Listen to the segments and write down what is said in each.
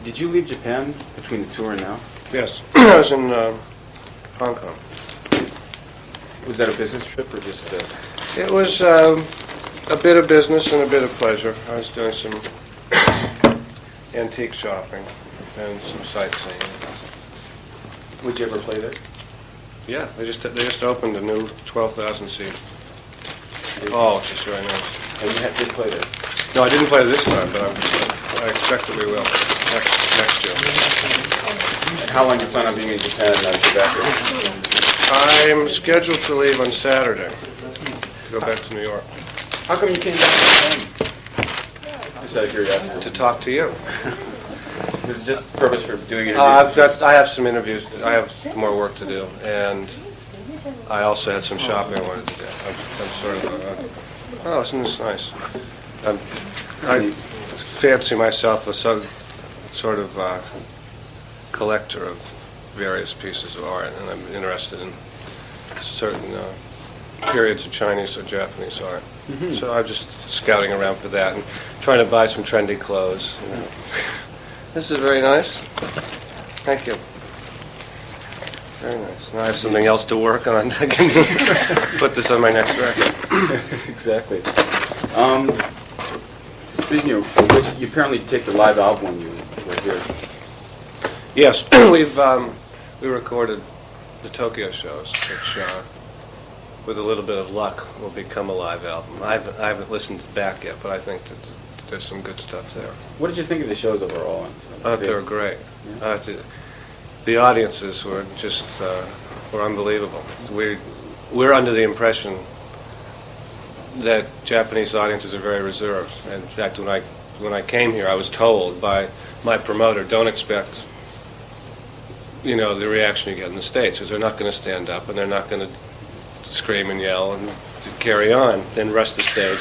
Did you leave Japan between the tour and now? Yes, I was in Hong Kong. Was that a business trip or just a... It was a bit of business and a bit of pleasure. I was doing some antique shopping and some sightseeing. Would you ever play there? Yeah, they just opened a new 12,000 seat hall, which is very nice. And you did play there? No, I didn't play this time, but I expect that we will next year. And how long do you plan on being in Japan and Quebec? I'm scheduled to leave on Saturday to go back to New York. How come you came back to Japan? Just out of curiosity. To talk to you. Was it just purpose for doing it? I have some interviews. I have more work to do, and I also had some shopping I wanted to do. I'm sort of, oh, isn't this nice? I fancy myself a sort of collector of various pieces of art, and I'm interested in certain periods of Chinese or Japanese art. Mm-hmm. So I'm just scouting around for that and trying to buy some trendy clothes. You know. This is very nice. Thank you. Very nice. Now I have something else to work on. I can put this on my next record. Exactly. Speaking of which, you apparently take the live album when you were here. Yes, we recorded the Tokyo shows, which, with a little bit of luck, will become a live album. I haven't listened back yet, but I think that there's some good stuff there. What did you think of the shows overall? They were great. Yeah. The audiences were just were unbelievable. We're under the impression that Japanese audiences are very reserved. And in fact, when I came here, I was told by my promoter, don't expect, you know, the reaction you get in the States, because they're not going to stand up and they're not going to scream and yell and carry on, then rush the stage.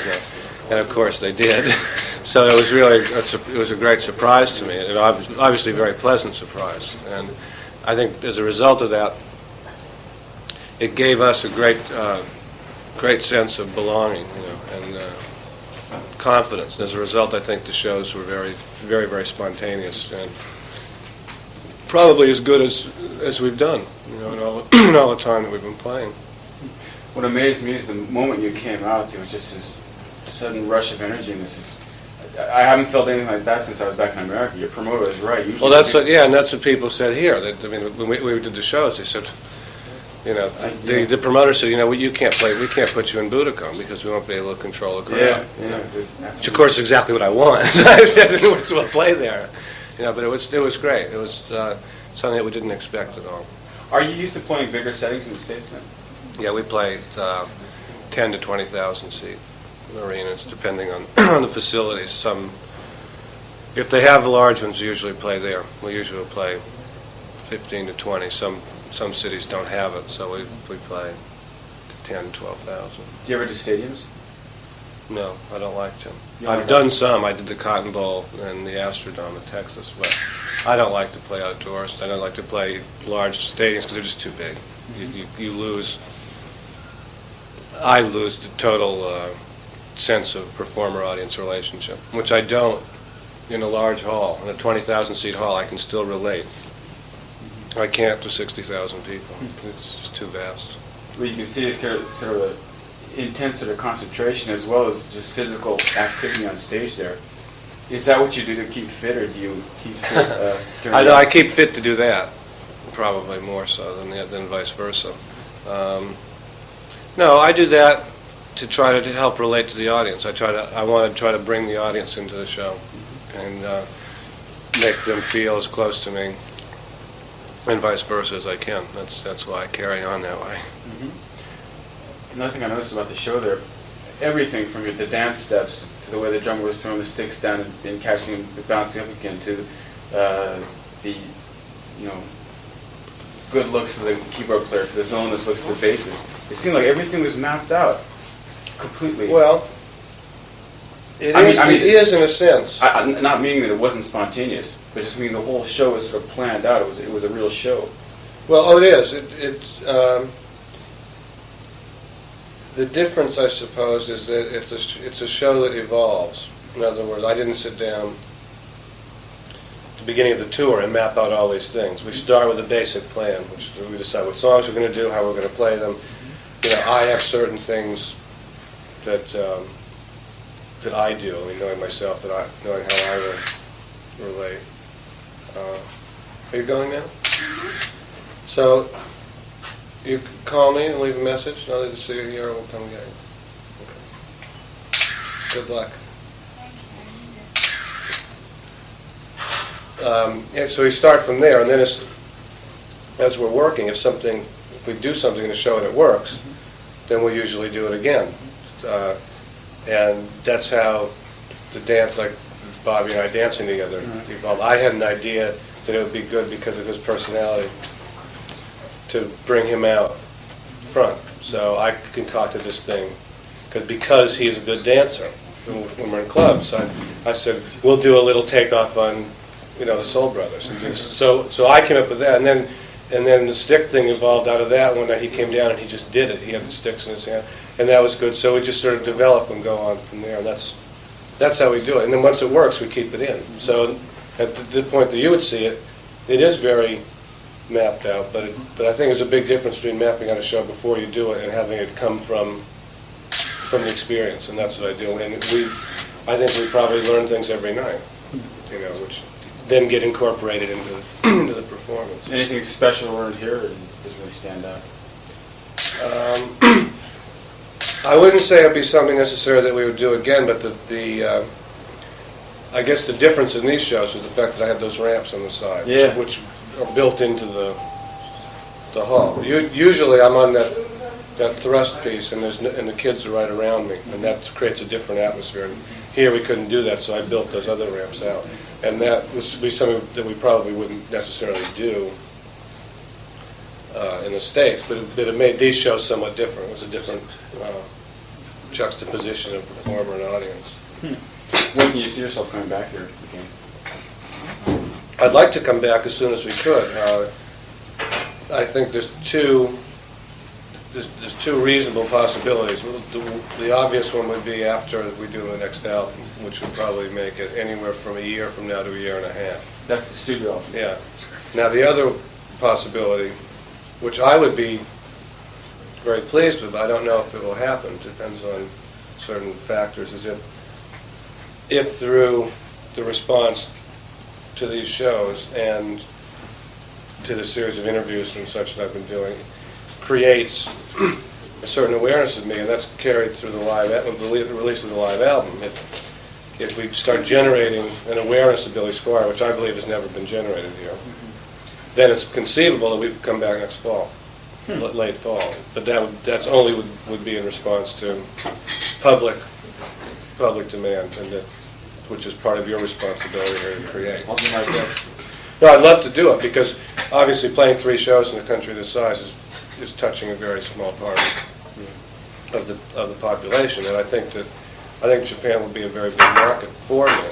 And of course they did. So it was really it was a great surprise to me, and obviously a very pleasant surprise. And I think as a result of that, it gave us a great sense of belonging, you know, and confidence. And as a result, I think the shows were very, very, very spontaneous and probably as good as we've done, you know, in all the time that we've been playing. What amazed me is the moment you came out, there was just this sudden rush of energy, and I haven't felt anything like that since I was back in America. Your promoter is right. Usually well, and that's what people said here. That, I mean, when we did the shows, they said, you know, the promoter said, you know, we can't put you in Budokan because we won't be able to control the crowd. Yeah. Which of course is exactly what I want. I said, we'll play there, you know. But it was great. It was something that we didn't expect at all. Are you used to playing bigger settings in the States then? Yeah, we played 10 to 20,000 seat arenas, depending on the facilities. If they have large ones, we usually play there. We usually play 15 to 20. Some cities don't have it, so we play 10, 12,000. Do you ever do stadiums? No, I don't like to. I've done some. I did the Cotton Bowl and the Astrodome in Texas, but I don't like to play outdoors. I don't like to play large stadiums because they're just too big. You lose. I lose the total sense of performer-audience relationship, which I don't in a large hall. In a 20,000 seat hall, I can still relate. I can't to 60,000 people. It's just too vast. Well, you can see it's sort of an intense sort of concentration as well as just physical activity on stage there. Is that what you do to keep fit, or do you keep fit? I know I keep fit to do that, probably more so than vice versa. No, I do that to try to help relate to the audience. I want to try to bring the audience into the show and make them feel as close to me, and vice versa as I can. That's why I carry on that way. Mm-hmm. Another thing I noticed about the show there, everything from the dance steps to the way the drummer was throwing the sticks down and catching them, bouncing up again, to the good looks of the keyboard player, to the villainous looks of the bassist. It seemed like everything was mapped out completely. Well, it is in a sense. Not meaning that it wasn't spontaneous, but just meaning the whole show was sort of planned out. It was a real show. Well, it is. The difference, I suppose, is that it's a show that evolves. In other words, I didn't sit down at the beginning of the tour and map out all these things. We start with a basic plan, which is we decide what songs we're going to do, how we're going to play them. You know, I have certain things that that I do, knowing myself, knowing how I relate. Are you going now? So you can call me and leave a message. Now that I see you here, we'll come get you. Okay. Good luck. And so we start from there, and then as we're working, if we do something in the show and it works, then we'll usually do it again. And that's how the dance, like Bobby and I dancing together, evolved. I had an idea that it would be good because of his personality to bring him out front. So I concocted this thing because he's a good dancer when we're in clubs. I said, we'll do a little takeoff on the Soul Brothers. And so I came up with that, and then the stick thing evolved out of that. One night he came down and he just did it. He had the sticks in his hand, and that was good. So we just sort of develop and go on from there. And that's how we do it. And then once it works, we keep it in. So at the point that you would see it, it is very mapped out. But I think there's a big difference between mapping out a show before you do it and having it come from the experience. And that's what I do. And I think we probably learn things every night, which then get incorporated into the performance. Anything special learned here, or does it really stand out? I wouldn't say it'd be something necessary that we would do again, but I guess the difference in these shows is the fact that I have those ramps on the side, which are built into the hall. Usually I'm on that thrust piece, and the kids are right around me, and that creates a different atmosphere. And here we couldn't do that, so I built those other ramps out. And that would be something that we probably wouldn't necessarily do in the States, but it made these shows somewhat different. It was a different juxtaposition of performer and audience. When can you see yourself coming back here again? I'd like to come back as soon as we could. I think there's two reasonable possibilities. The obvious one would be after we do the next album, which would probably make it anywhere from a year from now to a year and a half. That's the studio album. Yeah. Now the other possibility, which I would be very pleased with, but I don't know if it will happen, depends on certain factors, is if through the response to these shows and to the series of interviews and such that I've been doing, creates a certain awareness of me, and that's carried through the release of the live album. If we start generating an awareness of Billy Squier, which I believe has never been generated here, then it's conceivable that we could come back next fall, late fall. But that's only would be in response to public demand, and which is part of your responsibility here to create. I'll do my best. No, I'd love to do it because obviously playing 3 shows in a country this size is touching a very small part of the population, and I think Japan would be a very big market for me,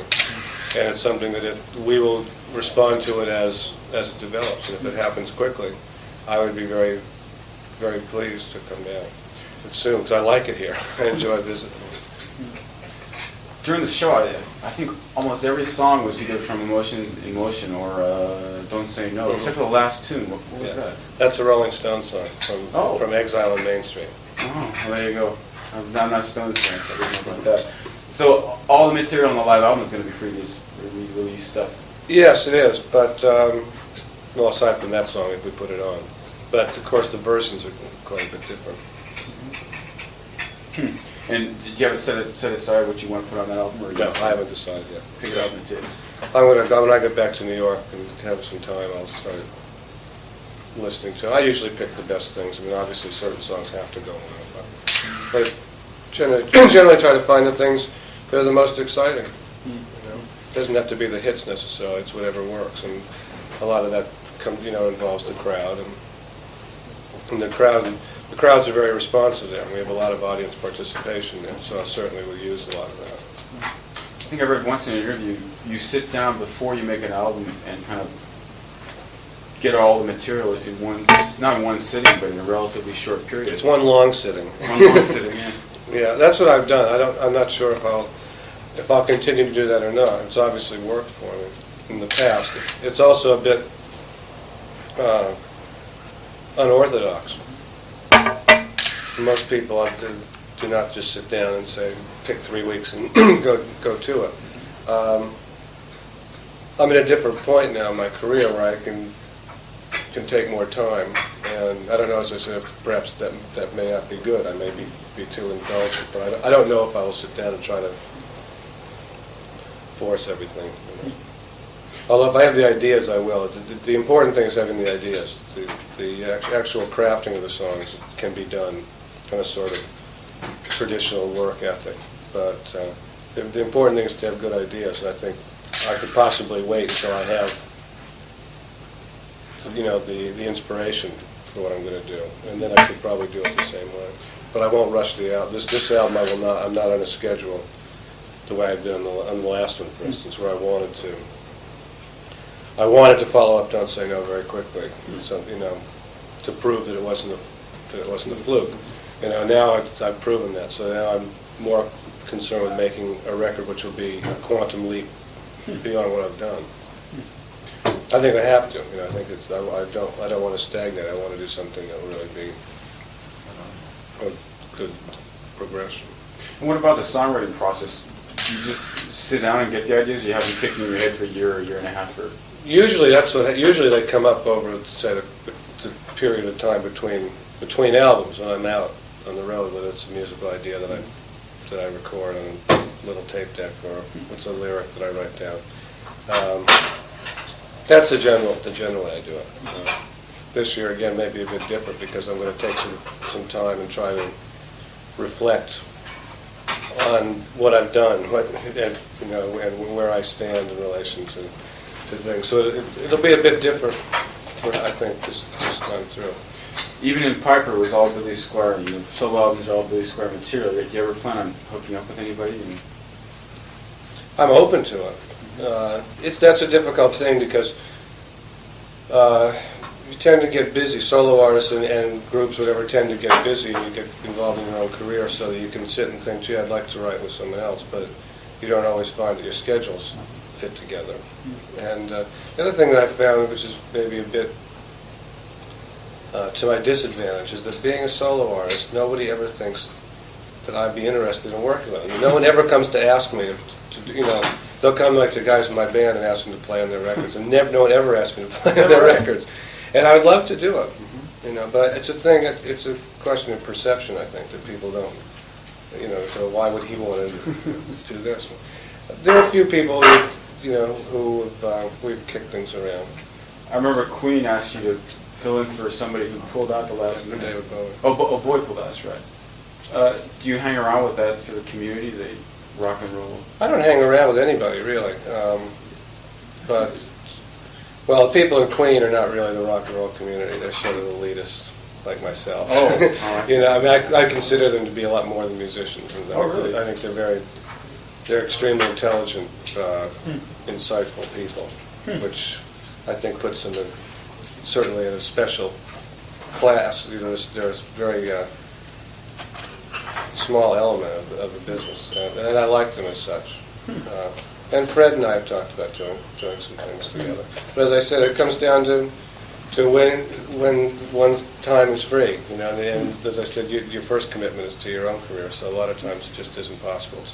and it's something that we will respond to it as it develops, and if it happens quickly, I would be very, very pleased to come down soon because I like it here. I enjoy visiting. During the show, I think almost every song was either from Emotion or Don't Say No, except for the last tune. What was that? That's a Rolling Stones song from Exile on Main Street. Oh, well, there you go. I'm not Stones fan, so I didn't know about that. So all the material on the live album is going to be re-released stuff? Yes, it is, but, well, aside from that song, if we put it on. But, of course, the versions are quite a bit different. And did you ever set aside what you want to put on that album? Or No, I haven't decided yet. Pick it up and did. When I get back to New York and have some time, I'll start listening to. I usually pick the best things. I mean, obviously, certain songs have to go on, but generally try to find the things that are the most exciting. It doesn't have to be the hits necessarily. It's whatever works, and a lot of that involves the crowd, and the crowds are very responsive there. And we have a lot of audience participation there, so I certainly will use a lot of that. I think I read once in an interview, you sit down before you make an album and kind of get all the material in one, not in one sitting, but in a relatively short period. It's one long sitting. One long sitting, yeah. Yeah, that's what I've done. I'm not sure if I'll continue to do that or not. It's obviously worked for me in the past. It's also a bit unorthodox. Most people do not just sit down and say, take 3 weeks and go to it. I'm at a different point now in my career where I can take more time, and I don't know, as I said, perhaps that may not be good. I may be too indulgent, but I don't know if I will sit down and try to force everything. Although if I have the ideas, I will. The important thing is having the ideas. The actual crafting of the songs can be done on a sort of traditional work ethic, but the important thing is to have good ideas, and I think I could possibly wait until I have the inspiration for what I'm going to do, and then I could probably do it the same way. But I won't rush the album. This album, I'm not on a schedule the way I've been on the last one, for instance, where I wanted to follow up Don't Say No very quickly, so to prove that it wasn't a fluke. Now I've proven that, so now I'm more concerned with making a record which will be a quantum leap beyond what I've done. I think I have to. I think I don't want to stagnate. I want to do something that will really be a good progression. And what about the songwriting process? You just sit down and get the ideas? You have them kicking in your head for a year and a half? Or Usually they come up over, say, the period of time between albums when I'm out on the road, whether it's a musical idea that I record on a little tape deck or it's a lyric that I write down. That's the general way I do it. This year, again, may be a bit different because I'm going to take some time and try to reflect on what I've done, and where I stand in relation to things. So it'll be a bit different, I think, this time through. Even in Piper, it was all Billy Squier. Solo albums are all Billy Squier material. Do you ever plan on hooking up with anybody? I'm open to it. That's a difficult thing because you tend to get busy. Solo artists and groups, whatever, tend to get busy, and you get involved in your own career so that you can sit and think, gee, I'd like to write with someone else, but you don't always find that your schedules fit together. And the other thing that I found, which is maybe a bit to my disadvantage, is that being a solo artist, nobody ever thinks that I'd be interested in working with them. No one ever comes to ask me to they'll come like the guys in my band and ask them to play on their records, and no one ever asks me to play on their records. And I would love to do it, but it's a thing. It's a question of perception, I think, that people don't. So why would he want to do this? There are a few people who we've kicked things around. I remember Queen asked you to fill in for somebody who pulled out the last minute. David Bowie. Oh, Bowie pulled out, that's right. Do you hang around with that sort of community, the rock and roll? I don't hang around with anybody, really. But the people in Queen are not really the rock and roll community. They're sort of elitists, like myself. Oh, I consider them to be a lot more than musicians. Oh, really? I think they're extremely intelligent, insightful people, which I think puts them certainly in a special class. There's very small element of the business, and I like them as such. And Fred and I have talked about doing some things together. But as I said, it comes down to when one's time is free. And as I said, your first commitment is to your own career. So a lot of times it just isn't possible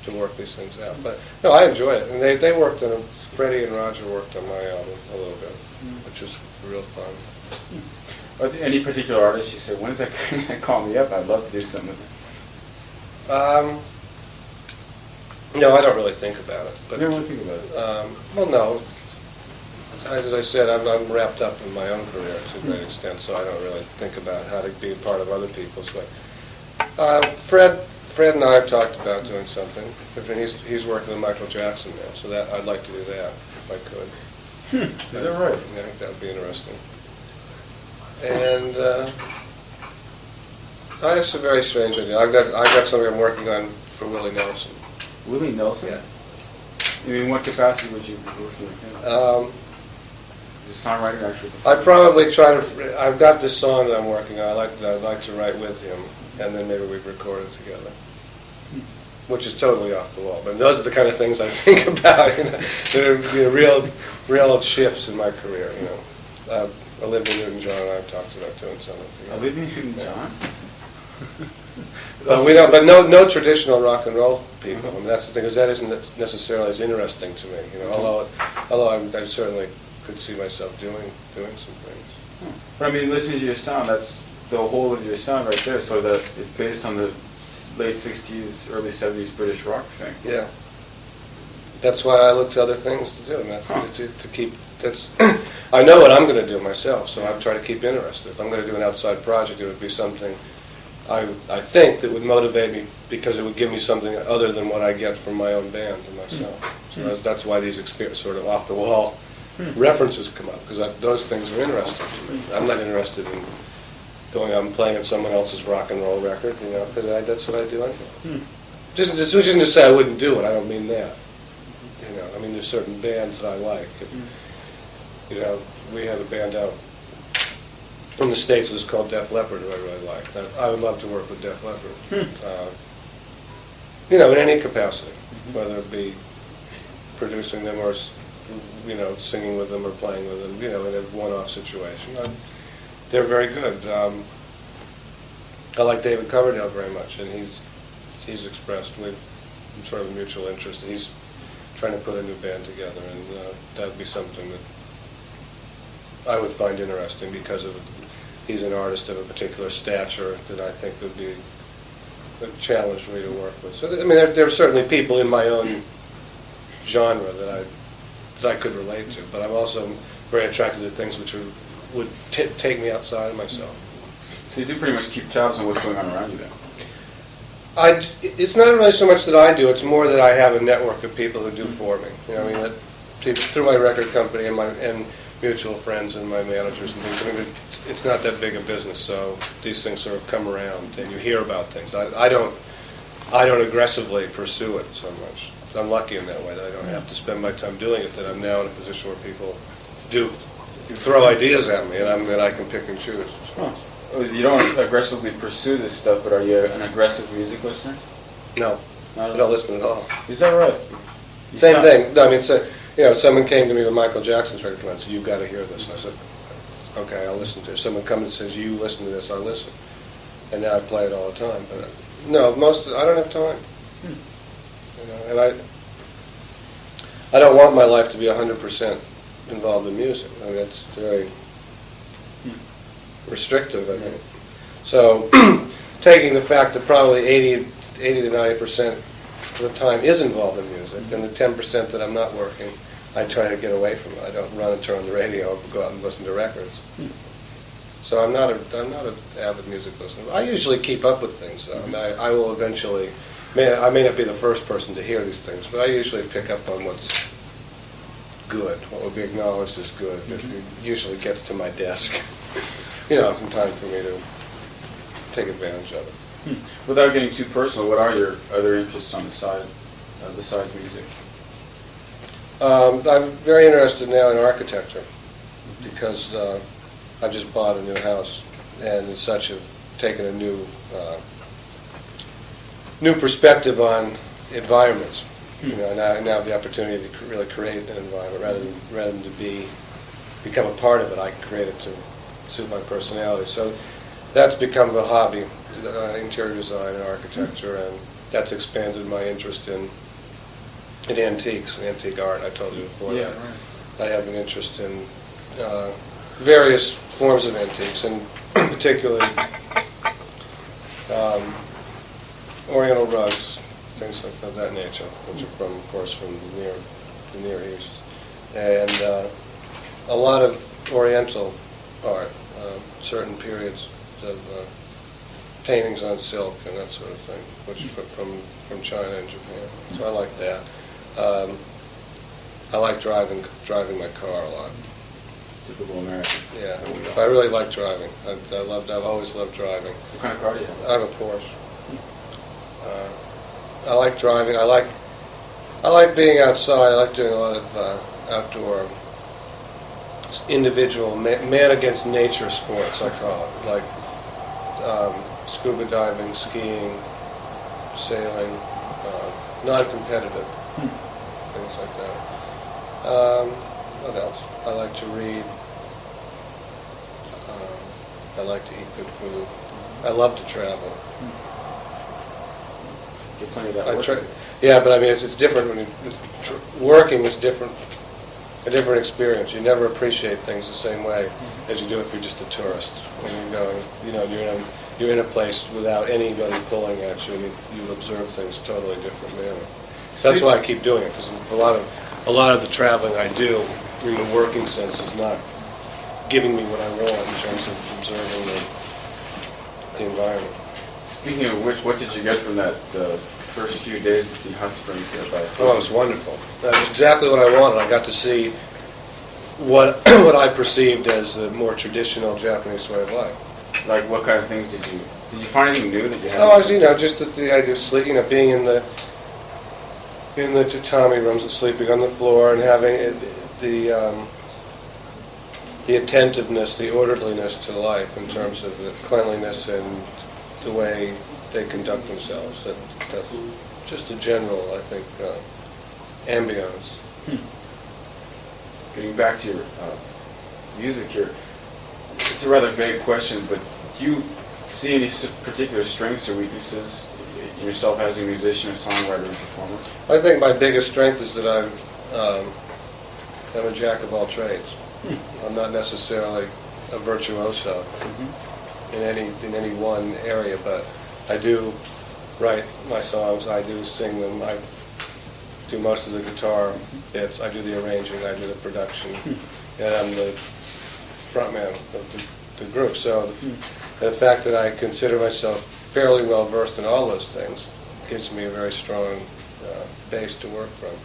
to work these things out. But no, I enjoy it. And they worked on Freddie and Roger worked on my album a little bit, which was real fun. Are there any particular artists you say, when's that going to call me up? I'd love to do something with them. No, I don't really think about it. But, you don't really think about it? Well, no. As I said, I'm wrapped up in my own career to a great extent, so I don't really think about how to be a part of other people's. But Fred and I have talked about doing something. He's working with Michael Jackson now, so that I'd like to do that if I could. Is that right? I think that would be interesting. And it's a very strange idea. I got something I'm working on for Willie Nelson. Willie Nelson? Yeah. In what capacity would you be working with him? Is songwriting actually? I probably try to. I've got this song that I'm working on. I'd like to write with him, and then maybe we'd record it together. Which is totally off the wall, but those are the kind of things I think about. They're real shifts in my career. Olivia Newton-John and I've talked about doing something together. Olivia Newton-John. But but no traditional rock and roll people. I mean, that's the thing, because that isn't necessarily as interesting to me. Although I certainly could see myself doing some things. But I mean, listening to your sound, that's the whole of your sound right there. So that it's based on the late '60s, early '70s British rock thing. Yeah. That's why I look to other things to do, and that's to keep. That's I know what I'm going to do myself, so I try to keep interested. If I'm going to do an outside project, it would be something I think that would motivate me, because it would give me something other than what I get from my own band and myself. So that's why these sort of off the wall references come up, because those things are interesting to me. I'm not interested in going out and playing at someone else's rock and roll record, because that's what I do anyway. Just isn't to say I wouldn't do it. I don't mean that. I mean, there's certain bands that I like. We have a band out from the States that was called Def Leppard, who I really like. I would love to work with Def Leppard. In any capacity, whether it be producing them or singing with them or playing with them, in a one-off situation. They're very good. I like David Coverdale very much, and he's expressed sort of a mutual interest. He's trying to put a new band together, and that would be something that I would find interesting, because he's an artist of a particular stature that I think would be a challenge for me to work with. So I mean, there are certainly people in my own genre that I could relate to, but I'm also very attracted to things which would take me outside of myself. So you do pretty much keep tabs on what's going on around you then? It's not really so much that I do, it's more that I have a network of people who do for me. Through my record company and mutual friends and my managers and things. I mean, it's not that big a business, so these things sort of come around and you hear about things. I don't aggressively pursue it so much. I'm lucky in that way that I don't have to spend my time doing it, that I'm now in a position where people do throw ideas at me, and I can pick and choose. Huh. You don't aggressively pursue this stuff, but are you an aggressive music listener? No, I don't listen at all. Is that right? Same thing. No, I mean, someone came to me with Michael Jackson's record and said, "You've got to hear this." And I said, "Okay, I'll listen to it." Someone comes and says, "You listen to this," I'll listen. And now I play it all the time. But no, I don't have time. And I don't want my life to be 100% involved in music. I mean, it's very restrictive, I think. So, taking the fact that probably 80 to 90% of the time is involved in music, and the 10% that I'm not working, I try to get away from it. I don't run and turn on the radio or go out and listen to records. So I'm not an avid music listener. I usually keep up with things, though. And I will eventually. I may not be the first person to hear these things, but I usually pick up on what's good, what would be acknowledged as good. It usually gets to my desk. Some time for me to take advantage of it. Without getting too personal, what are your other interests on the side, besides music? I'm very interested now in architecture, because I've just bought a new house, and as such have taken a new perspective on environments. Now I have the opportunity to really create an environment rather than to become a part of it. I can create it to suit my personality. So that's become a hobby, interior design and architecture, and that's expanded my interest in antiques, antique art. I told you before that. Right. I have an interest in various forms of antiques, and particularly Oriental rugs, things of that nature, which are of course, from the Near East, and a lot of Oriental art, certain periods of paintings on silk and that sort of thing, which from China and Japan. So I like that. I like driving my car a lot. Typical American. Yeah, I really like driving. I've always loved driving. What kind of car do you have? I have a Porsche. I like driving. I like being outside. I like doing a lot of outdoor individual, man against nature sports, I call it, like scuba diving, skiing, sailing, non-competitive, things like that. What else? I like to read. I like to eat good food. I love to travel. Get plenty of that I work. try, yeah, but I mean, it's different when working is different, a different experience. You never appreciate things the same way as you do if you're just a tourist. When you go, you're in a place without anybody pulling at you, and you observe things totally different manner. So that's why I keep doing it, because a lot of the traveling I do in the working sense is not giving me what I want in terms of observing the environment. Speaking of which, what did you get from that first few days at the hot springs here? Oh, it was wonderful. That was exactly what I wanted. I got to see what what I perceived as the more traditional Japanese way of life. Like, what kind of things did you find anything new that you had? Oh, just the idea of sleep, being in the tatami rooms and sleeping on the floor and having the attentiveness, the orderliness to life in terms of the cleanliness and the way they conduct themselves. That's just a general, I think, ambiance. Getting back to your music here, it's a rather vague question, but do you see any particular strengths or weaknesses in yourself as a musician, a songwriter, and performer? I think my biggest strength is that I'm a jack of all trades. I'm not necessarily a virtuoso in any one area, but I do write my songs, I do sing them, I do most of the guitar bits, I do the arranging, I do the production, and I'm the frontman of the group. So the fact that I consider myself fairly well versed in all those things gives me a very strong base to work from.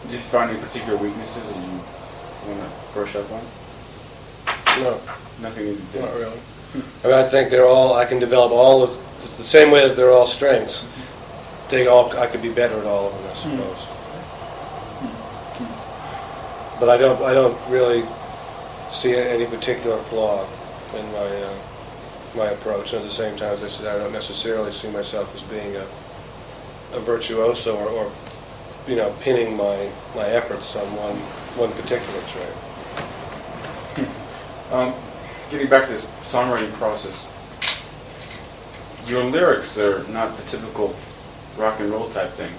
Do you find any particular weaknesses that you want to brush up on? No, Nothing you do? not really. I mean, I think I can develop all of the same way that they're all strengths. I could be better at all of them, I suppose. But I don't really see any particular flaw in my approach. And at the same time, as I said, I don't necessarily see myself as being a virtuoso or pinning my efforts on one particular trait. Getting back to this songwriting process, your lyrics are not the typical rock and roll type thing.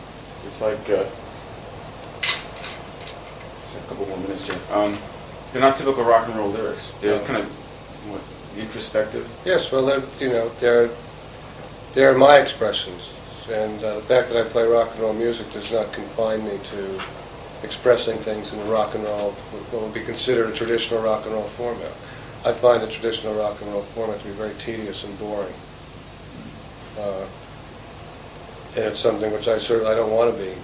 It's like, just a couple more minutes here. They're not typical rock and roll lyrics. They're kind of introspective. Yes, well, they're my expressions, and the fact that I play rock and roll music does not confine me to expressing things in a rock and roll, what would be considered a traditional rock and roll format. I find the traditional rock and roll format to be very tedious and boring. And it's something which I don't want to be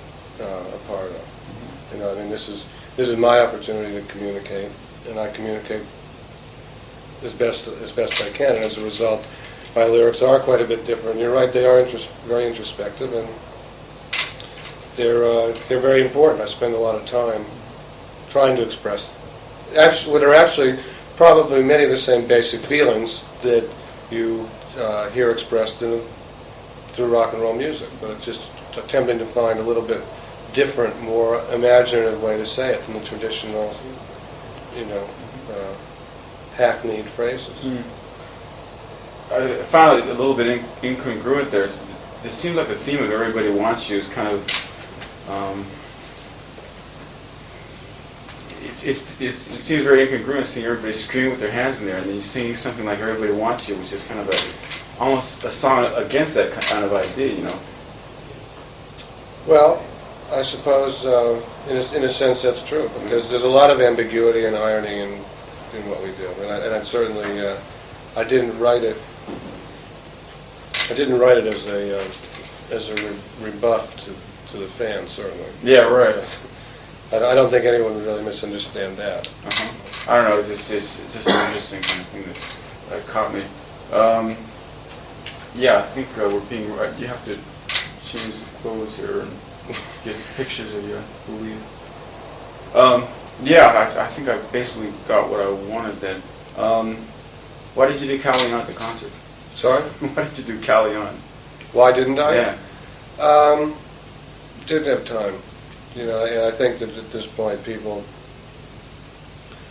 a part of. This is my opportunity to communicate, and I communicate as best I can. And as a result, my lyrics are quite a bit different. You're right; they are very introspective, and they're very important. I spend a lot of time trying to express what are actually probably many of the same basic feelings that you hear expressed through rock and roll music, but it's just attempting to find a little bit different, more imaginative way to say it than the traditional, hackneyed phrases. I found it a little bit incongruent there. It seems like the theme of Everybody Wants You is kind of, it seems very incongruent seeing everybody screaming with their hands in there, and then you're singing something like Everybody Wants You, which is kind of almost a song against that kind of idea, Well, I suppose in a sense that's true, because there's a lot of ambiguity and irony in what we do, and I certainly I didn't write it as a rebuff to the fans, certainly. Yeah, right. I don't think anyone would really misunderstand that. I don't know. It's just an interesting kind of thing that caught me. Yeah, I think we're being. You have to change the clothes here and get pictures of you, I believe. Yeah, I think I basically got what I wanted then. Why did you do Cali On at the concert? Sorry? Why did you do Cali On? Why didn't I? Yeah. Didn't have time. You know, and I think that at this point people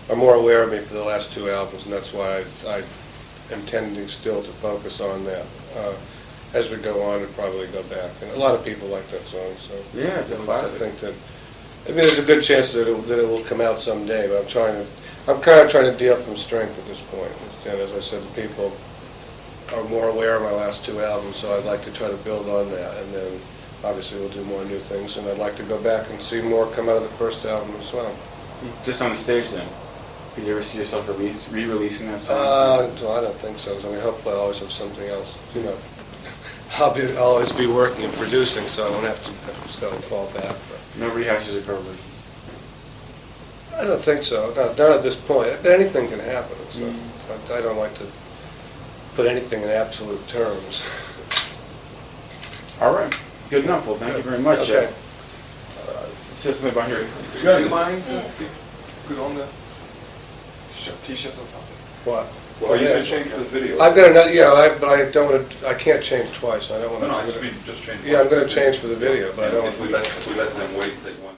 are more aware of me for the last two albums, and that's why I am tending still to focus on that. As we go on, we'll probably go back. And a lot of people like that song, so Yeah, it's a classic. I think that, I mean, there's a good chance that it will come out someday, but I'm kind of trying to deal from strength at this point. And as I said, the people are more aware of my last two albums, so I'd like to try to build on that, and then obviously we'll do more new things, and I'd like to go back and see more come out of the first album as well. Just on the stage then? Could you ever see yourself re-releasing that song? I don't think so. I mean, hopefully I'll always have something else. You know, I'll always be working and producing, so I won't have to fall back. But No rehashes or cover versions? I don't think so. Not at this point. Anything can happen. So I don't like to put anything in absolute terms. All right. Good enough. Well, thank you very much. Okay. Says something about here. Do you mind if we put on the T-shirts or something? What? Well, you can change the video. I've got another. Yeah, but I don't want to. I can't change twice. I don't want to. No, just change. Yeah, I'm going to change for the video, but I don't. If we let them wait, they want.